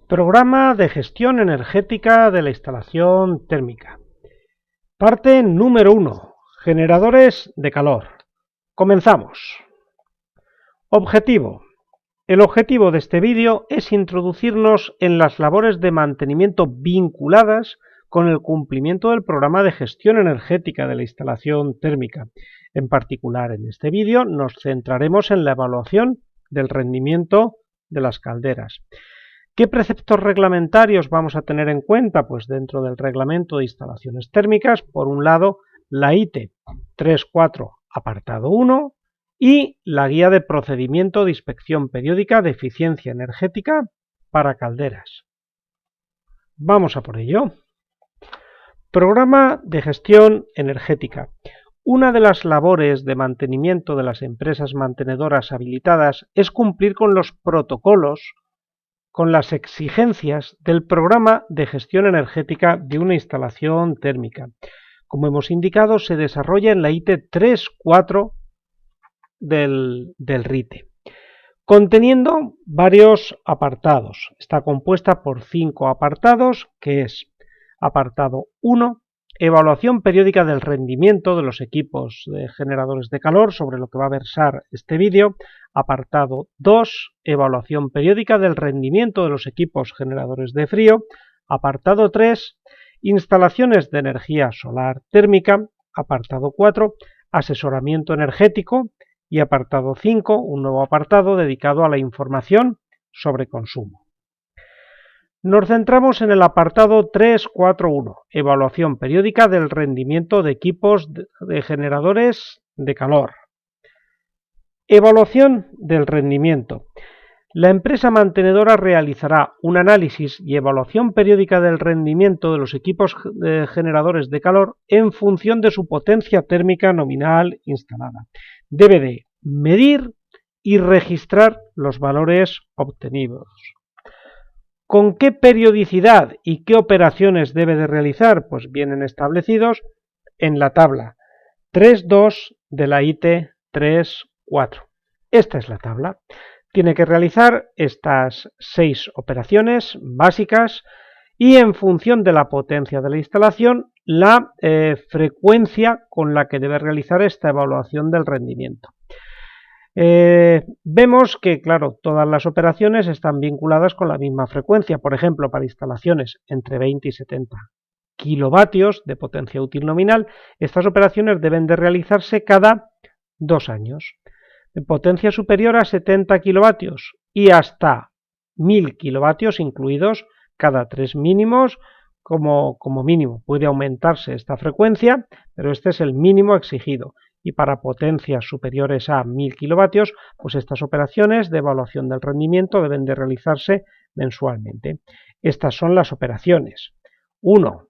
Programa de gestión energética de la instalación térmica. Parte número 1. Generadores de calor. Comenzamos. Objetivo. El objetivo de este vídeo es introducirnos en las labores de mantenimiento vinculadas con el cumplimiento del programa de gestión energética de la instalación térmica. En particular, en este vídeo nos centraremos en la evaluación del rendimiento de las calderas. ¿Qué preceptos reglamentarios vamos a tener en cuenta? Pues dentro del reglamento de instalaciones térmicas, por un lado, la IT 3.4 apartado 1 y la guía de procedimiento de inspección periódica de eficiencia energética para calderas. Vamos a por ello. Programa de gestión energética. Una de las labores de mantenimiento de las empresas mantenedoras habilitadas es cumplir con los protocolos, con las exigencias del programa de gestión energética de una instalación térmica. Como hemos indicado, se desarrolla en la IT 3.4 del RITE, conteniendo varios apartados. Está compuesta por 5 apartados, que es apartado 1, evaluación periódica del rendimiento de los equipos de generadores de calor, sobre lo que va a versar este vídeo. Apartado 2, evaluación periódica del rendimiento de los equipos generadores de frío. Apartado 3, instalaciones de energía solar térmica. Apartado 4, asesoramiento energético. Y apartado 5, un nuevo apartado dedicado a la información sobre consumo. Nos centramos en el apartado 3.4.1, evaluación periódica del rendimiento de equipos de generadores de calor. Evaluación del rendimiento. La empresa mantenedora realizará un análisis y evaluación periódica del rendimiento de los equipos de generadores de calor en función de su potencia térmica nominal instalada. Debe de medir y registrar los valores obtenidos. ¿Con qué periodicidad y qué operaciones debe de realizar? Pues vienen establecidos en la tabla 3.2 de la IT 3.4. Esta es la tabla. Tiene que realizar estas 6 operaciones básicas y en función de la potencia de la instalación, la frecuencia con la que debe realizar esta evaluación del rendimiento. Vemos que, claro, todas las operaciones están vinculadas con la misma frecuencia. Por ejemplo, para instalaciones entre 20 y 70 kilovatios de potencia útil nominal, estas operaciones deben de realizarse cada 2 años. De potencia superior a 70 kilovatios y hasta 1000 kilovatios incluidos cada 3 mínimos, como mínimo. Puede aumentarse esta frecuencia, pero este es el mínimo exigido. Y para potencias superiores a 1000 kilovatios, pues estas operaciones de evaluación del rendimiento deben de realizarse mensualmente. Estas son las operaciones. 1.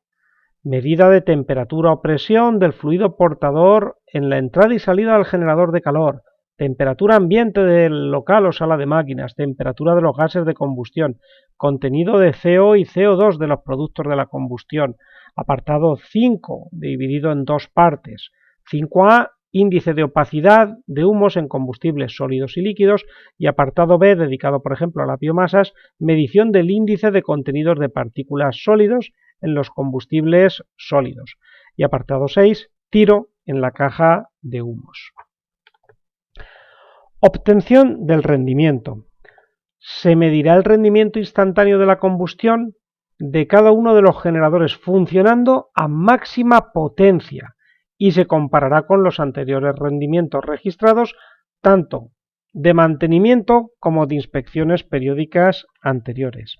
Medida de temperatura o presión del fluido portador en la entrada y salida del generador de calor. Temperatura ambiente del local o sala de máquinas. Temperatura de los gases de combustión. Contenido de CO y CO2 de los productos de la combustión. Apartado 5, dividido en 2 partes. 5A, índice de opacidad de humos en combustibles sólidos y líquidos, y apartado B, dedicado por ejemplo a las biomasas, medición del índice de contenidos de partículas sólidos en los combustibles sólidos, y apartado 6, tiro en la caja de humos. Obtención del rendimiento. Se medirá el rendimiento instantáneo de la combustión de cada uno de los generadores funcionando a máxima potencia, y se comparará con los anteriores rendimientos registrados, tanto de mantenimiento como de inspecciones periódicas anteriores.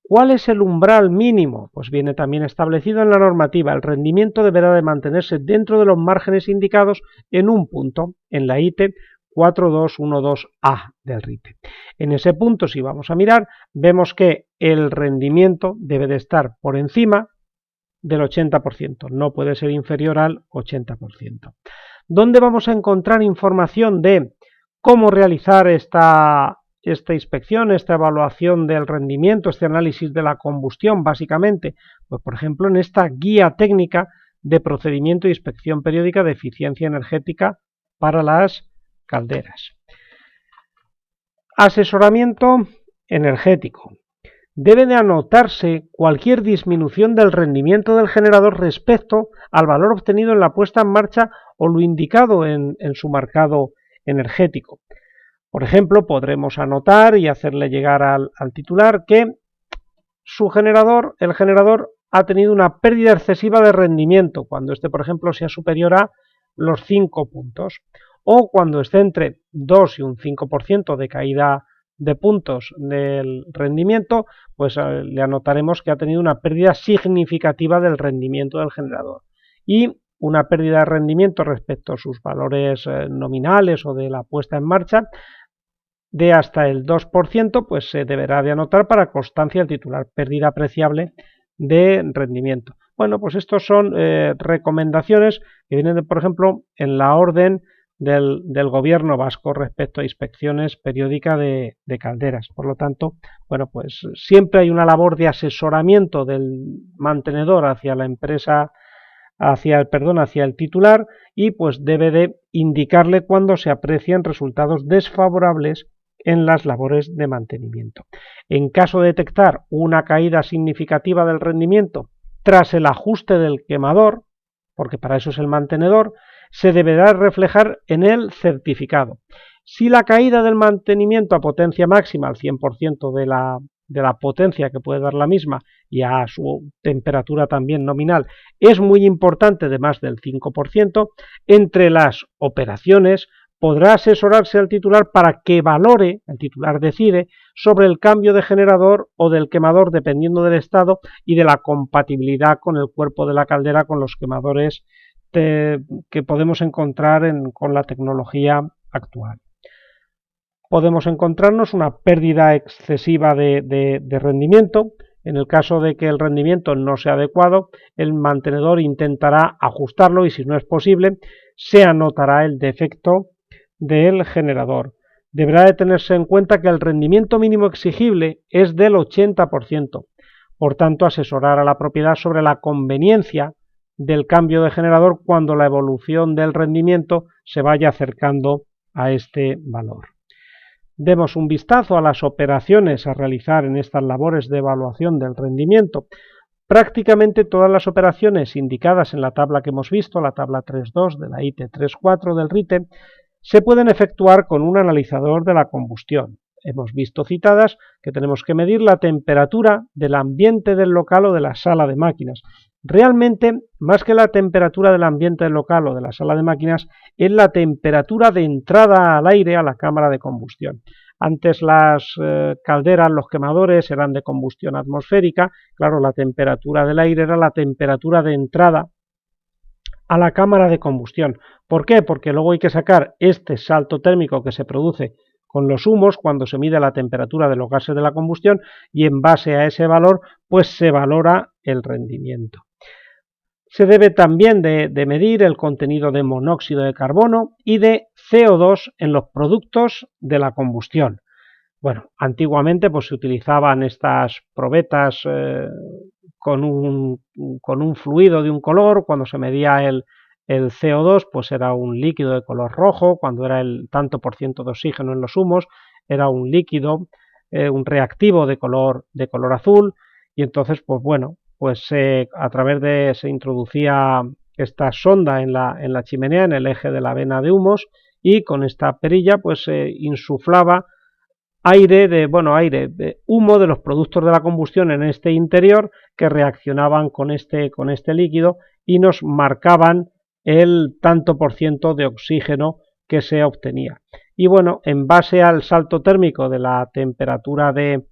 ¿Cuál es el umbral mínimo? Pues viene también establecido en la normativa. El rendimiento deberá de mantenerse dentro de los márgenes indicados en un punto, en la IT 4212A del RITE. En ese punto, si vamos a mirar, vemos que el rendimiento debe de estar por encima del 80%, no puede ser inferior al 80%. ¿Dónde vamos a encontrar información de cómo realizar esta inspección, esta evaluación del rendimiento, este análisis de la combustión, básicamente? Pues, por ejemplo, en esta guía técnica de procedimiento de inspección periódica de eficiencia energética para las calderas. Asesoramiento energético. debe de anotarse cualquier disminución del rendimiento del generador respecto al valor obtenido en la puesta en marcha o lo indicado en su marcado energético. Por ejemplo, podremos anotar y hacerle llegar al titular que el generador ha tenido una pérdida excesiva de rendimiento, cuando este, por ejemplo, sea superior a los 5 puntos, o cuando esté entre 2 y un 5% de caída de puntos del rendimiento, pues le anotaremos que ha tenido una pérdida significativa del rendimiento del generador. Y una pérdida de rendimiento respecto a sus valores nominales o de la puesta en marcha de hasta el 2%, pues se deberá de anotar para constancia del titular, pérdida apreciable de rendimiento. Bueno, pues estos son recomendaciones que vienen, por ejemplo, en la orden del gobierno vasco respecto a inspecciones periódicas de calderas. Por lo tanto, bueno, pues siempre hay una labor de asesoramiento del mantenedor hacia la empresa, hacia el titular, y pues debe de indicarle cuando se aprecian resultados desfavorables en las labores de mantenimiento. En caso de detectar una caída significativa del rendimiento tras el ajuste del quemador, porque para eso es el mantenedor, se deberá reflejar en el certificado. Si la caída del mantenimiento a potencia máxima, al 100% de la potencia que puede dar la misma y a su temperatura también nominal, es muy importante, de más del 5%, entre las operaciones podrá asesorarse al titular para que valore, el titular decide, sobre el cambio de generador o del quemador dependiendo del estado y de la compatibilidad con el cuerpo de la caldera con los quemadores que podemos encontrar con la tecnología actual. Podemos encontrarnos una pérdida excesiva de rendimiento. En el caso de que el rendimiento no sea adecuado, el mantenedor intentará ajustarlo y si no es posible, se anotará el defecto del generador. Deberá de tenerse en cuenta que el rendimiento mínimo exigible es del 80%. Por tanto, asesorar a la propiedad sobre la conveniencia del cambio de generador cuando la evolución del rendimiento se vaya acercando a este valor. Demos un vistazo a las operaciones a realizar en estas labores de evaluación del rendimiento. Prácticamente todas las operaciones indicadas en la tabla que hemos visto, la tabla 3.2 de la IT 3.4 del RITE, se pueden efectuar con un analizador de la combustión. Hemos visto citadas que tenemos que medir la temperatura del ambiente del local o de la sala de máquinas. Realmente, más que la temperatura del ambiente del local o de la sala de máquinas, es la temperatura de entrada al aire a la cámara de combustión. Antes las calderas, los quemadores eran de combustión atmosférica, claro, la temperatura del aire era la temperatura de entrada a la cámara de combustión. ¿Por qué? Porque luego hay que sacar este salto térmico que se produce con los humos cuando se mide la temperatura de los gases de la combustión y en base a ese valor pues se valora el rendimiento. Se debe también de medir el contenido de monóxido de carbono y de CO2 en los productos de la combustión. Bueno, antiguamente pues se utilizaban estas probetas con un fluido de un color. Cuando se medía el CO2 pues era un líquido de color rojo, cuando era el tanto por ciento de oxígeno en los humos era un líquido, un reactivo de color azul, y entonces pues bueno, pues a través de se introducía esta sonda en la chimenea, en el eje de la vena de humos, y con esta perilla pues se insuflaba humo de los productos de la combustión en este interior que reaccionaban con este líquido y nos marcaban el tanto por ciento de oxígeno que se obtenía. Y bueno, en base al salto térmico de la temperatura de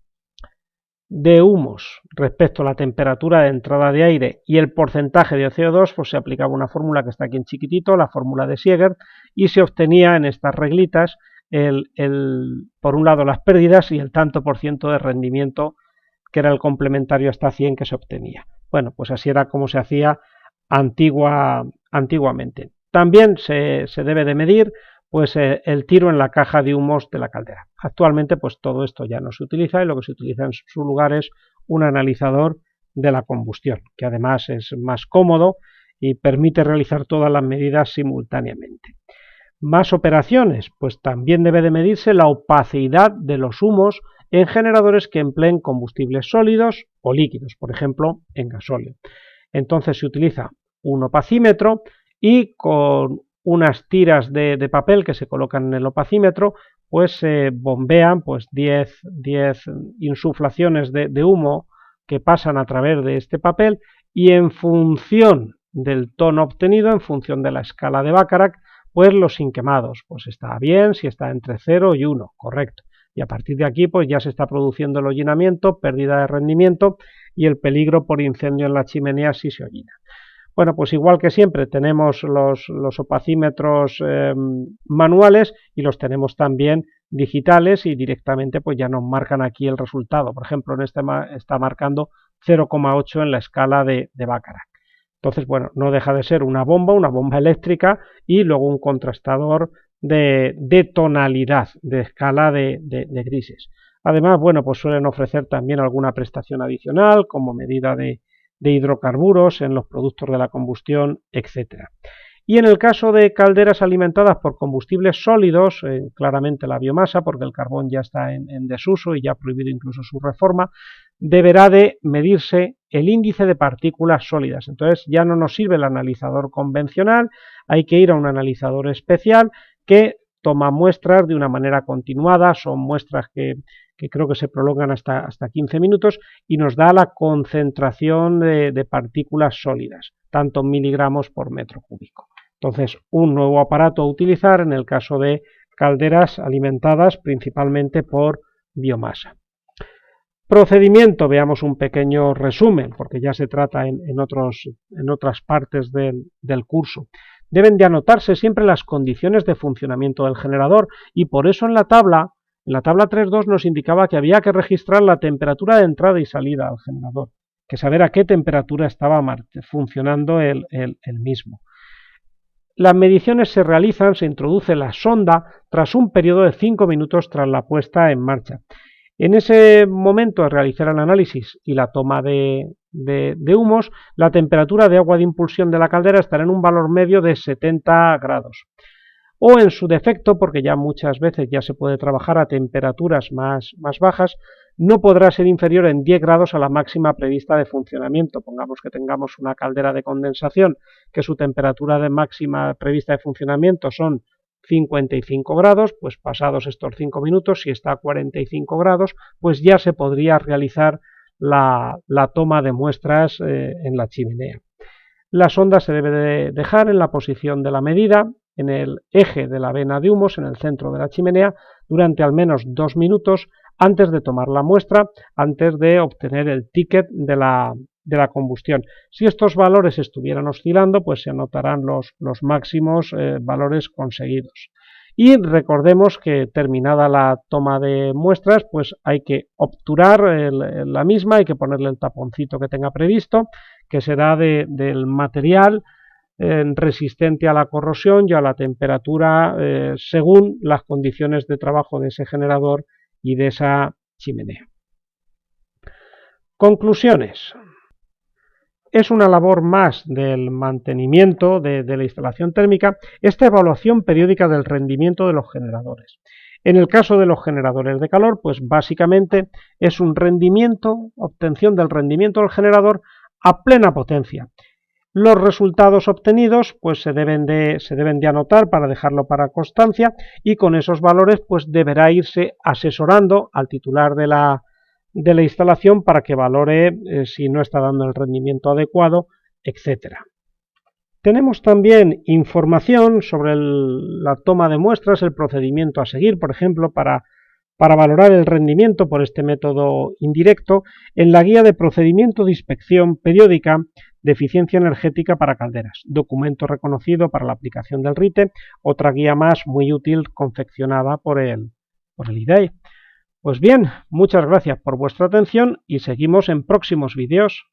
humos respecto a la temperatura de entrada de aire y el porcentaje de CO2, pues se aplicaba una fórmula que está aquí en chiquitito, la fórmula de Siegert, y se obtenía en estas reglitas por un lado las pérdidas y el tanto por ciento de rendimiento, que era el complementario hasta 100 que se obtenía. Bueno, pues así era como se hacía antiguamente. También se debe de medir pues el tiro en la caja de humos de la caldera. Actualmente pues todo esto ya no se utiliza y lo que se utiliza en su lugar es un analizador de la combustión, que además es más cómodo y permite realizar todas las medidas simultáneamente. Más operaciones, pues también debe de medirse la opacidad de los humos en generadores que empleen combustibles sólidos o líquidos, por ejemplo, en gasóleo. Entonces se utiliza un opacímetro y con unas tiras de papel que se colocan en el opacímetro, pues se bombean pues 10 insuflaciones de humo que pasan a través de este papel, y en función del tono obtenido, en función de la escala de Bacharach, pues los sin quemados, pues está bien si está entre 0 y 1, correcto. Y a partir de aquí pues ya se está produciendo el hollинamiento, pérdida de rendimiento y el peligro por incendio en la chimenea si se hollina. Bueno, pues igual que siempre tenemos los opacímetros manuales y los tenemos también digitales, y directamente pues ya nos marcan aquí el resultado. Por ejemplo, en este está marcando 0,8 en la escala de Bacharach. Entonces, bueno, no deja de ser una bomba eléctrica y luego un contrastador de tonalidad, de escala de grises. Además, bueno, pues suelen ofrecer también alguna prestación adicional como medida de hidrocarburos en los productos de la combustión, etc. Y en el caso de calderas alimentadas por combustibles sólidos, claramente la biomasa, porque el carbón ya está en desuso y ya ha prohibido incluso su reforma, deberá de medirse el índice de partículas sólidas. Entonces ya no nos sirve el analizador convencional, hay que ir a un analizador especial que toma muestras de una manera continuada, son muestras que creo que se prolongan hasta 15 minutos, y nos da la concentración de partículas sólidas, tantos miligramos por metro cúbico. Entonces, un nuevo aparato a utilizar en el caso de calderas alimentadas principalmente por biomasa. Procedimiento, veamos un pequeño resumen, porque ya se trata en otras partes del curso. Deben de anotarse siempre las condiciones de funcionamiento del generador, y por eso en la tabla 3.2 nos indicaba que había que registrar la temperatura de entrada y salida al generador, que saber a qué temperatura estaba funcionando el mismo. Las mediciones se realizan, se introduce la sonda tras un periodo de 5 minutos tras la puesta en marcha. En ese momento de realizar el análisis y la toma de humos, la temperatura de agua de impulsión de la caldera estará en un valor medio de 70 grados. O en su defecto, porque ya muchas veces ya se puede trabajar a temperaturas más bajas, no podrá ser inferior en 10 grados a la máxima prevista de funcionamiento. Pongamos que tengamos una caldera de condensación que su temperatura de máxima prevista de funcionamiento son 55 grados, pues pasados estos 5 minutos, si está a 45 grados, pues ya se podría realizar la toma de muestras en la chimenea. La sonda se debe de dejar en la posición de la medida, en el eje de la vena de humos, en el centro de la chimenea, durante al menos 2 minutos antes de tomar la muestra, antes de obtener el ticket de la combustión. Si estos valores estuvieran oscilando, pues se anotarán los máximos valores conseguidos. Y recordemos que terminada la toma de muestras, pues hay que obturar la misma, hay que ponerle el taponcito que tenga previsto, que será del material resistente a la corrosión y a la temperatura según las condiciones de trabajo de ese generador y de esa chimenea. Conclusiones. Es una labor más del mantenimiento de la instalación térmica esta evaluación periódica del rendimiento de los generadores. En el caso de los generadores de calor, pues básicamente es un rendimiento, obtención del rendimiento del generador a plena potencia. Los resultados obtenidos pues se deben de anotar para dejarlo para constancia, y con esos valores pues deberá irse asesorando al titular de la instalación para que valore si no está dando el rendimiento adecuado, etc. Tenemos también información sobre la toma de muestras, el procedimiento a seguir, por ejemplo, para valorar el rendimiento por este método indirecto, en la guía de procedimiento de inspección periódica de eficiencia energética para calderas, documento reconocido para la aplicación del RITE, otra guía más muy útil confeccionada por el IDEI. Pues bien, muchas gracias por vuestra atención y seguimos en próximos vídeos.